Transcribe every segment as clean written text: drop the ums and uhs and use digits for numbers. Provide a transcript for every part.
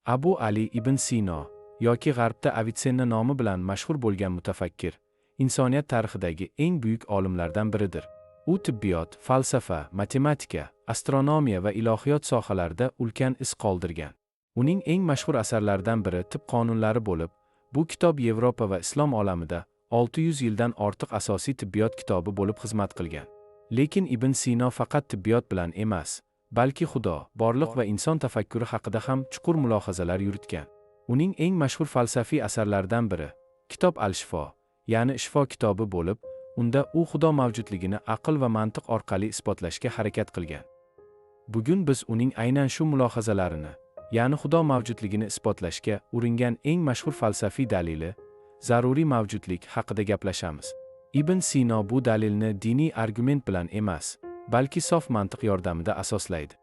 Abu Ali ibn Sino yoki G'arbda Avicenna nomi bilan mashhur bo'lgan mutafakkir, insoniyat tarixidagi eng buyuk olimlardan biridir. U tibbiyot, falsafa, matematika, astronomiya va ilohiyot sohalarida ulkan iz qoldirgan. Uning eng mashhur asarlaridan biri Tibb qonunlari bo'lib, bu kitob Yevropa va islom olamida 600 yildan ortiq asosiy tibbiyot kitobi bo'lib xizmat qilgan. Lekin Ibn Sino faqat tibbiyot bilan emas, balki Xudo, borliq va inson tafakkuri haqida ham chuqur mulohazalar yuritgan. Uning eng mashhur falsafiy asarlaridan biri Kitob al-Shifo, ya'ni Shifo kitobi bo'lib, unda u Xudo mavjudligini aql va mantiq orqali isbotlashga harakat qilgan. Bugun biz uning aynan shu mulohazalarini, ya'ni Xudo mavjudligini isbotlashga uringan eng mashhur falsafiy dalili zaruriy mavjudlik haqida gaplashamiz. Ibn Sino bu dalilni diniy argument bilan emas, balki sof mantiq yordamida asoslaydi.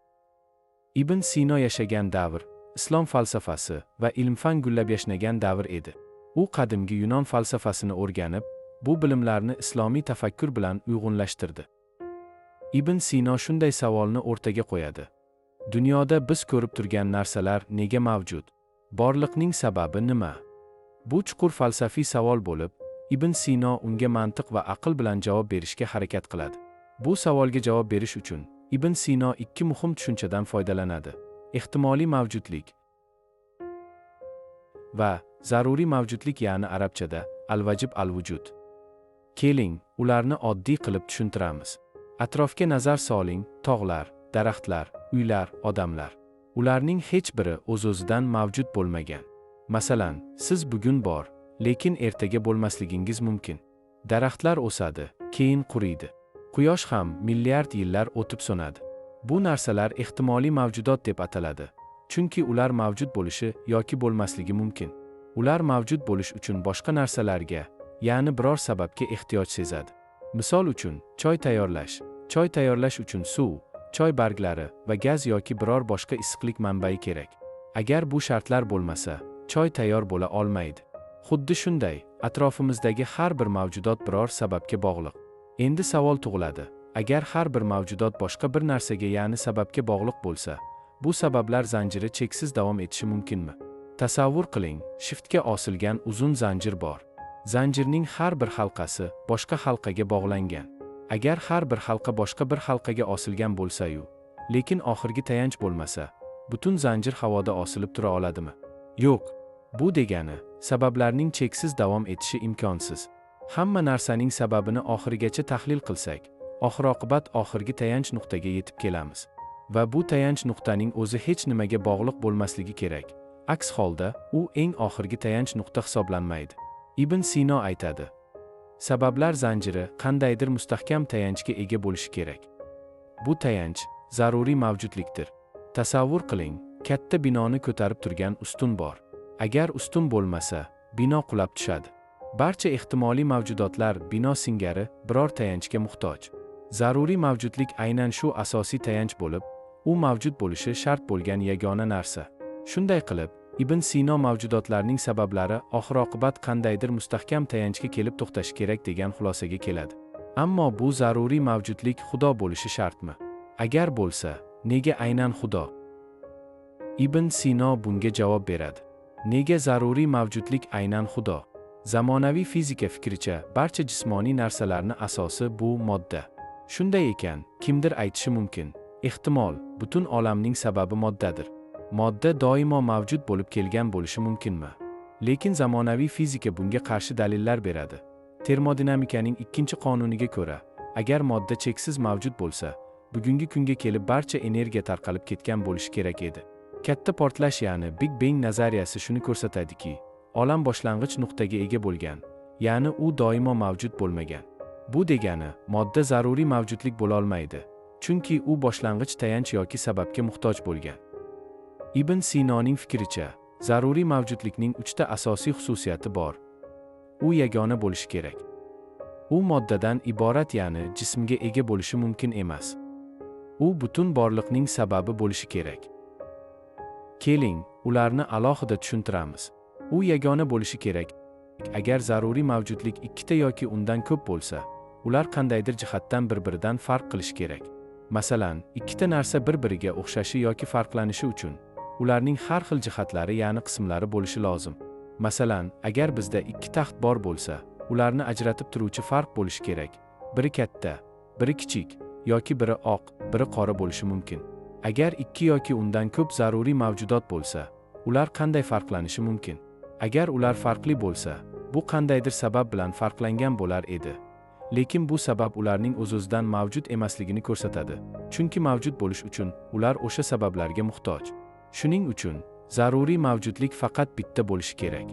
Ibn Sino yashagan davr islom falsafasi va ilm-fan gullab yashnagan davr edi. U qadimgi Yunon falsafasini o'rganib, bu bilimlarni islomiy tafakkur bilan uyg'unlashtirdi. Ibn Sino shunday savolni o'rtaga qo'yadi. Dunyoda biz ko'rib turgan narsalar nega mavjud? Borliqning sababi nima? Bu chuqur falsafiy savol bo'lib, Ibn Sino unga mantiq va aql bilan javob berishga harakat qiladi. Bu savolga javob berish uchun Ibn Sino ikki muhim tushunchadan foydalanadi: ehtimoliy mavjudlik va zaruriy mavjudlik, ya'ni arabchada al-vajib al-vujud. Keling, ularni oddiy qilib tushuntiramiz. Atrofga nazar soling: tog'lar, daraxtlar, uylar, odamlar. Ularning hech biri o'z-o'zidan mavjud bo'lmagan. Masalan, siz bugun bor, lekin ertaga bo'lmasligingiz mumkin. Daraxtlar o'sadi, keyin quriydi. Quyosh ham milliard yillar o'tib so'nadi. Bu narsalar ehtimoliy mavjudot deb ataladi, chunki ular mavjud bo'lishi yoki bo'lmasligi mumkin. Ular mavjud bo'lish uchun boshqa narsalarga, ya'ni biror sababga ehtiyoj sezadi. Misol uchun, choy tayyorlash uchun suv, choy barglari va gaz yoki biror boshqa issiqlik manbai kerak. Agar bu shartlar bo'lmasa, choy tayyor bo'la olmaydi. Xuddi shunday, atrofimizdagi har bir mavjudot biror sababga bog'liq. Endi savol tug'iladi: agar har bir mavjudot boshqa bir narsaga, ya'ni sababga bog'liq bo'lsa, bu sabablar zanjiri cheksiz davom etishi mumkinmi? Tasavvur qiling, shiftga osilgan uzun zanjir bor. Zanjirning har bir halqasi boshqa halqaga bog'langan. Agar har bir halqa boshqa bir halqaga osilgan bo'lsa-yu, lekin oxirgi tayanch bo'lmasa, butun zanjir havoda osilib tura oladimi? Yo'q. Bu degani, sabablarning cheksiz davom etishi imkonsiz. Hamma narsaning sababini oxirigacha tahlil qilsak, oxir-oqibat oxirgi tayanch nuqtaga yetib kelamiz. Va bu tayanch nuqtaning o'zi hech nimaga bog'liq bo'lmasligi kerak. Aks holda, u eng oxirgi tayanch nuqta hisoblanmaydi. Ibn Sino aytadi: sabablar zanjiri qandaydir mustahkam tayanchga ega bo'lishi kerak. Bu tayanch zaruriy mavjudlikdir. Tasavvur qiling, katta binoni ko'tarib turgan ustun bor. Agar ustun bo'lmasa, bino qulab tushadi. Barcha ehtimoliy mavjudotlar bino singari biror tayanchga muhtoj. Zaruriy mavjudlik aynan shu asosiy tayanch bo'lib, u mavjud bo'lishi shart bo'lgan yagona narsa. Shunday qilib, Ibn Sino mavjudotlarning sabablari oxir-oqibat qandaydir mustahkam tayanchga kelib to'xtashi kerak degan xulosaga keladi. Ammo bu zaruriy mavjudlik Xudo bo'lishi shartmi? Agar bo'lsa, nega aynan Xudo? Ibn Sino bunga javob beradi: nega zaruriy mavjudlik aynan Xudo? Zamonaviy fizika fikricha barcha jismoniy narsalarning asosi bu modda. Shunday ekan, kimdir aytishi mumkin: ehtimol, butun olamning sababi moddadir. Modda doimo mavjud bo'lib kelgan bo'lishi mumkinmi? Lekin zamonaviy fizika bunga qarshi dalillar beradi. Termodinamikaning ikkinchi qonuniga ko'ra, agar modda cheksiz mavjud bo'lsa, bugungi kunga kelib barcha energiya tarqalib ketgan bo'lishi kerak edi. Katta portlash, ya'ni Big Bang nazariyasi shuni ko'rsatadiki, olam boshlang'ich nuqtaga ega bo'lgan, ya'ni u doimo mavjud bo'lmagan. Bu degani, modda zaruriy mavjudlik bo'la olmaydi, chunki u boshlang'ich tayanch yoki sababga muhtoj bo'lgan. Ibn Sinoning fikricha, zaruriy mavjudlikning 3 ta asosiy xususiyati bor. U yagona bo'lishi kerak. U moddadan iborat, ya'ni jismga ega bo'lishi mumkin emas. U butun borliqning sababi bo'lishi kerak. Keling, ularni alohida tushuntiramiz. U yagona bo'lishi kerak. Agar zaruriy mavjudlik ikkita yoki undan ko'p bo'lsa, ular qandaydir jihatdan bir-biridan farq qilishi kerak. Masalan, ikkita narsa bir-biriga o'xshashi yoki farqlanishi uchun ularning har xil jihatlari ya'ni qismlari bo'lishi lozim. Masalan, agar bizda 2 taxt bor bo'lsa, ularni ajratib turuvchi farq bo'lishi kerak. Biri katta, biri kichik, yoki biri oq, biri qora bo'lishi mumkin. Agar 2 yoki undan ko'p zaruriy mavjudot bo'lsa, ular qanday farqlanishi mumkin? Agar ular farqli bo'lsa, bu qandaydir sabab bilan farqlangan bo'lar edi. Lekin bu sabab ularning o'z-o'zidan mavjud emasligini ko'rsatadi, chunki mavjud bo'lish uchun ular o'sha sabablarga muhtoj. Shuning uchun, zaruriy mavjudlik faqat bitta bo'lishi kerak.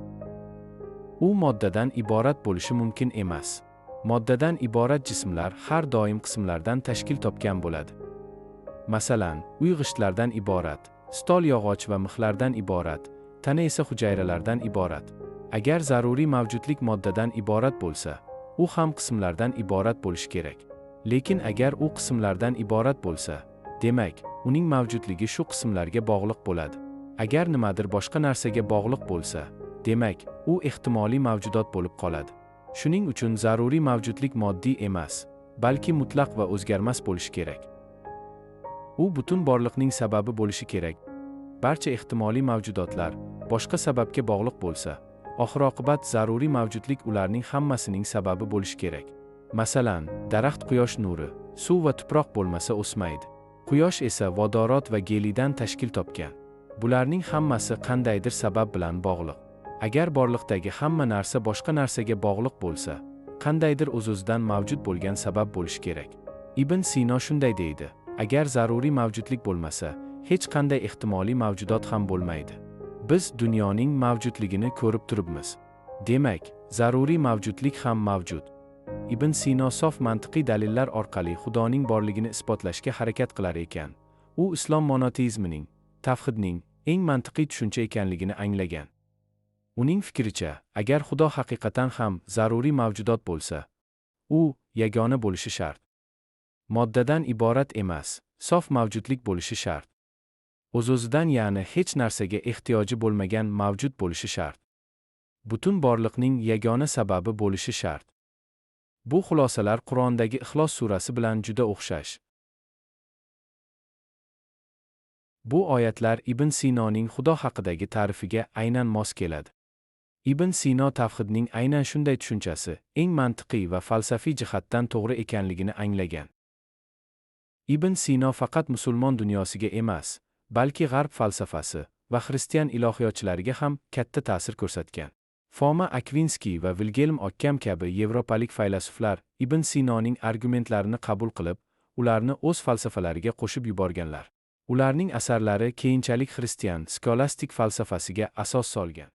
U moddadan iborat bo'lishi mumkin emas. Moddadan iborat jismlar har doim qismlardan tashkil topgan bo'ladi. Masalan, uy g'ishtlardan iborat, stol yog'och va mixlardan iborat, tana esa hujayralardan iborat. Agar zaruriy mavjudlik moddadan iborat bo'lsa, u ham qismlardan iborat bo'lishi kerak. Lekin agar u qismlardan iborat bo'lsa, demak, uning mavjudligi shu qismlarga bog'liq bo'ladi. Agar nimadir boshqa narsaga bog'liq bo'lsa, demak, u ehtimoliy mavjudot bo'lib qoladi. Shuning uchun zaruriy mavjudlik moddiy emas, balki mutlaq va o'zgarmas bo'lishi kerak. U butun borliqning sababi bo'lishi kerak. Barcha ehtimoliy mavjudotlar boshqa sababga bog'liq bo'lsa, oxir-oqibat zaruriy mavjudlik ularning hammasining sababi bo'lishi kerak. Masalan, daraxt quyosh nuri, suv va tuproq bo'lmasa o'smaydi. Quyosh esa vodorod va geliydan tashkil topgan. Bularning hammasi qandaydir sabab bilan bog'liq. Agar borliqdagi hamma narsa boshqa narsaga bog'liq bo'lsa, qandaydir o'z-o'zidan mavjud bo'lgan sabab bo'lishi kerak. Ibn Sino shunday deydi: agar zaruriy mavjudlik bo'lmasa, hech qanday ehtimoliy mavjudot ham bo'lmaydi. Biz dunyoning mavjudligini ko'rib turibmiz. Demak, zaruriy mavjudlik ham mavjud. Ibn Sino sof mantiqiy dalillar orqali Xudoning borligini isbotlashga harakat qilar ekan. U islom monoteizmining, tavhidning eng mantiqiy tushuncha ekanligini anglagan. Uning fikricha, agar Xudo haqiqatan ham zaruriy mavjudot bo'lsa, u yagona bo'lishi shart. Moddadan iborat emas, sof mavjudlik bo'lishi shart. O'z-o'zidan ya'ni hech narsaga ehtiyoji bo'lmagan mavjud bo'lishi shart. Butun borliqning yagona sababi bo'lishi shart. Bu xulosalar Qur'ondagi Ixlos surasi bilan juda o'xshash. Bu oyatlar Ibn Sinoning Xudo haqidagi ta'rifiga aynan mos keladi. Ibn Sino tavhidning aynan shunday tushunchasi eng mantiqiy va falsafiy jihatdan to'g'ri ekanligini anglagan. Ibn Sino faqat musulmon dunyosiga emas, balki g'arb falsafasi va xristian ilohiyotchilariga ham katta ta'sir ko'rsatgan. Foma Akvinskiy va Vilgelm Okkam kabi yevropalik faylasuflar Ibn Sinoning argumentlarini qabul qilib, ularni o'z falsafalariga qo'shib yuborganlar. Ularning asarlari keyinchalik xristian skolastik falsafasiga asos solgan.